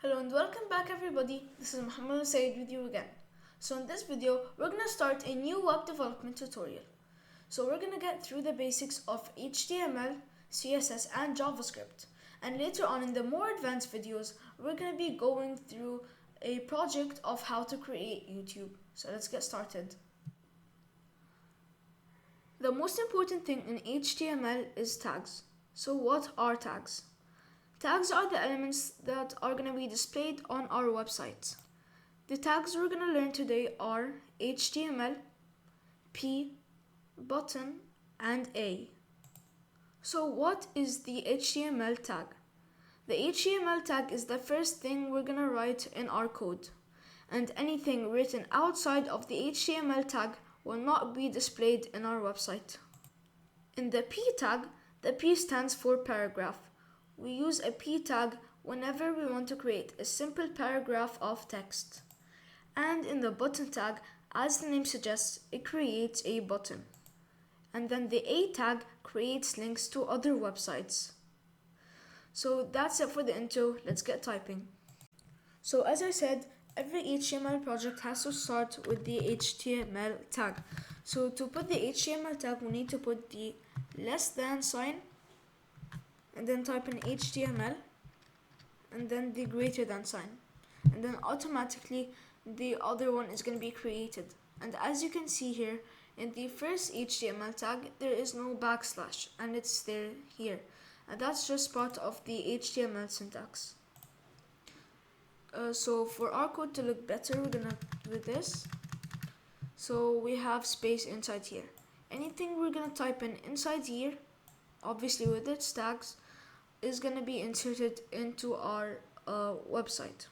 Hello and welcome back everybody, this is Muhammad Said with you again. So in this video, we're going to start a new web development tutorial. So we're going to get through the basics of HTML, CSS and JavaScript. And later on in the more advanced videos, we're going to be going through a project of how to create YouTube. So let's get started. The most important thing in HTML is tags. So what are tags? Tags are the elements that are going to be displayed on our website. The tags we're going to learn today are HTML, P, button, and A. So what is the HTML tag? The HTML tag is the first thing we're going to write in our code, and anything written outside of the HTML tag will not be displayed in our website. In the P tag, the P stands for paragraph. We use a P tag whenever we want to create a simple paragraph of text. And in the button tag, as the name suggests, it creates a button. And then the A tag creates links to other websites. So that's it for the intro, let's get typing. So as I said, every HTML project has to start with the HTML tag. So to put the HTML tag, we need to put the less than sign, and then type in HTML, and then the greater than sign, and then automatically the other one is going to be created. And as you can see here, in the first HTML tag there is no backslash, and it's there here, and that's just part of the HTML syntax. So for our code to look better, we're gonna do this. So we have space inside here. Anything we're gonna type in inside here, obviously with its tags, is going to be inserted into our website.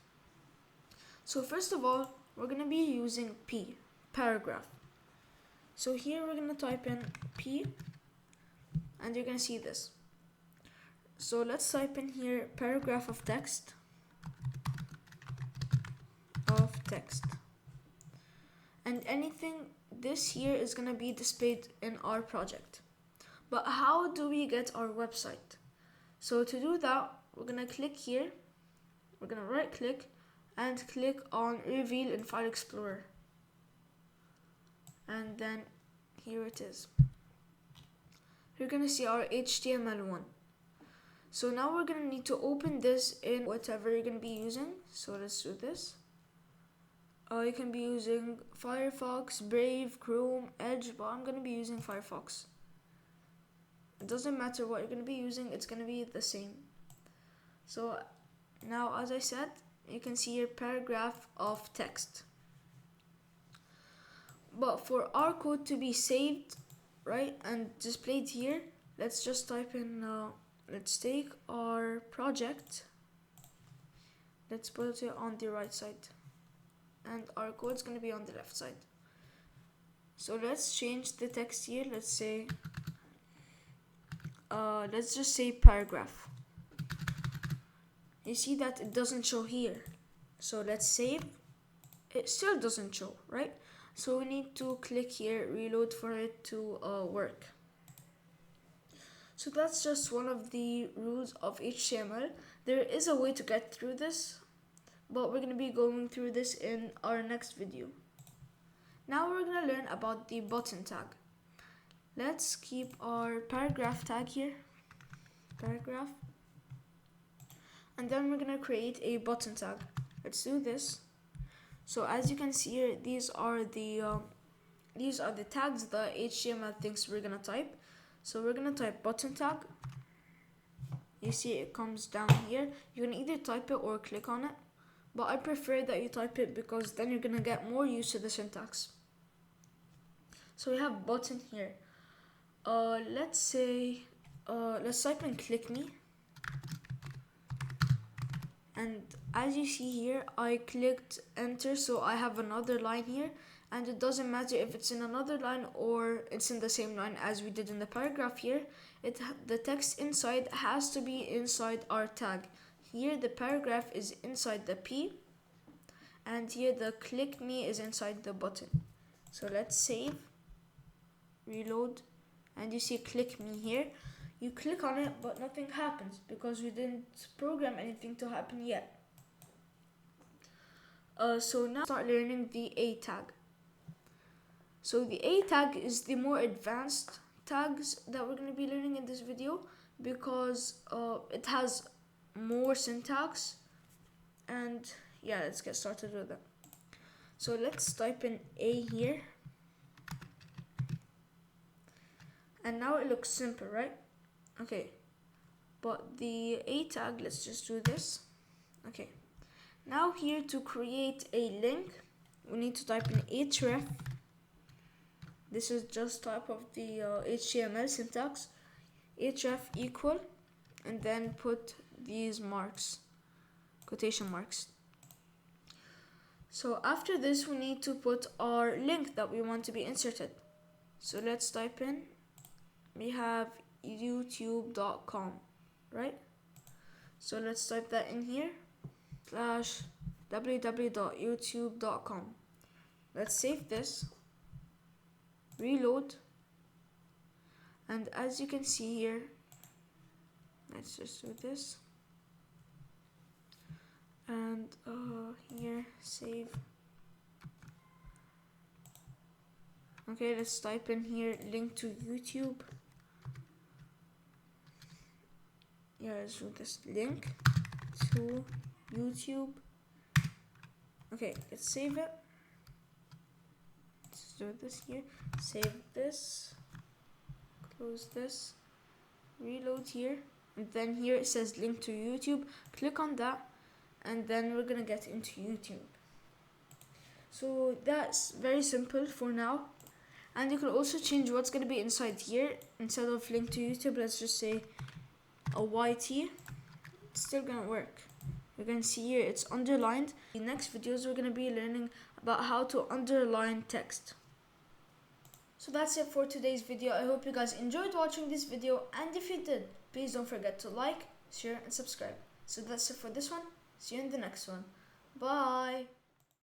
So first of all, we're going to be using P, paragraph. So here we're going to type in P, and you're going to see this. So let's type in here paragraph of text. And anything this here is going to be displayed in our project. But how do we get our website? So to do that, we're going to click here, we're going to right click and click on Reveal in File Explorer. And then here it is. You're going to see our HTML1. So now we're going to need to open this in whatever you're going to be using. So let's do this. You can be using Firefox, Brave, Chrome, Edge, but I'm going to be using Firefox. It doesn't matter what you're going to be using, it's going to be the same. So now, as I said, you can see your paragraph of text. But for our code to be saved, right, and displayed here, let's just type in, let's take our project, let's put it on the right side, and our code's going to be on the left side. So let's change the text here, let's say, let's just say paragraph. You see that it doesn't show here. So let's save. It still doesn't show, right? So we need to click here, reload, for it to work. So that's just one of the rules of HTML. There is a way to get through this, but we're going to be going through this in our next video. Now we're going to learn about the button tag. Let's keep our paragraph tag here, paragraph, and then we're going to create a button tag. Let's do this. So as you can see here, these are the tags, the HTML things we're going to type. So we're going to type button tag. You see it comes down here. You can either type it or click on it, but I prefer that you type it because then you're going to get more used to the syntax. So we have button here. Let's say, let's type in click me, and as you see here, I clicked enter, so I have another line here, and it doesn't matter if it's in another line or it's in the same line as we did in the paragraph here. The text inside has to be inside our tag. Here the paragraph is inside the P, and here the click me is inside the button. So let's save, reload, and you see click me here. You click on it, but nothing happens because we didn't program anything to happen yet. So now start learning the A tag. So the A tag is the more advanced tags that we're going to be learning in this video, because it has more syntax. And yeah, let's get started with it. So let's type in A here. And now it looks simple, right? Okay. But the A tag, let's just do this. Okay. Now here, to create a link, we need to type in href. This is just type of the HTML syntax. Href equal, and then put these marks, quotation marks. So after this, we need to put our link that we want to be inserted. So let's type in, we have youtube.com, right? So let's type that in here, /www.youtube.com. Let's save this, reload, and as you can see here, let's just do this, and here, save. Okay, let's type in here, link to YouTube. Yeah, let's do this, link to YouTube. Okay, let's save it. Let's do this here, save this, close this, reload here, and then here it says link to YouTube. Click on that, and then we're gonna get into YouTube. So that's very simple for now. And you can also change what's gonna be inside here. Instead of link to YouTube, let's just say a YT. It's still gonna work. You can see here it's underlined. In the next videos, we're gonna be learning about how to underline text. So that's it for today's video. I hope you guys enjoyed watching this video, and if you did, please don't forget to like, share, and subscribe. So that's it for this one. See you in the next one. Bye.